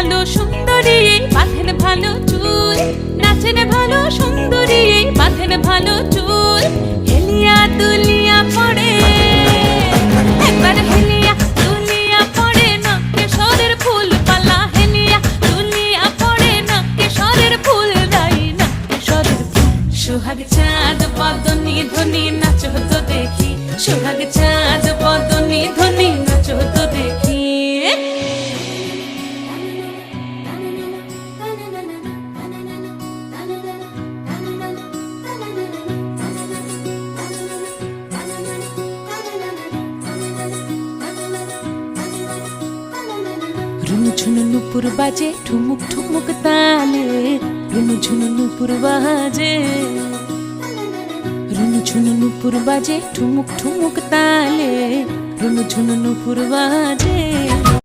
ভালো সুন্দরী বাঁধেন ভালো চুল, নাচেন ভালো সুন্দরী বাঁধেন ভালো চুল। হেলিয়া দুলিয়া পড়ে একবার হেলিয়া দুলিয়া পড়ে নাকে সরের ফুল পালা। হেলিয়া দুলিয়া পড়ে নাকে সরের ফুল দাই নাকে সরের ফুল। সোহাগ চাঁদ বদনি ধ্বনি নাচ হতো দেখি, সোহাগ চাঁদ বদনি ধ্বনি নাচ হতো দেখি। ঝুনু নুপুর বাজে ঠুমুক ঠুমুক তালে, রুনু ঝুনু নুপুর বাজে, রুনু ঝুনু নুপুর বাজে ঠুমুক ঠুমুক তালে, রুনু ঝুনু নুপুর বাজে।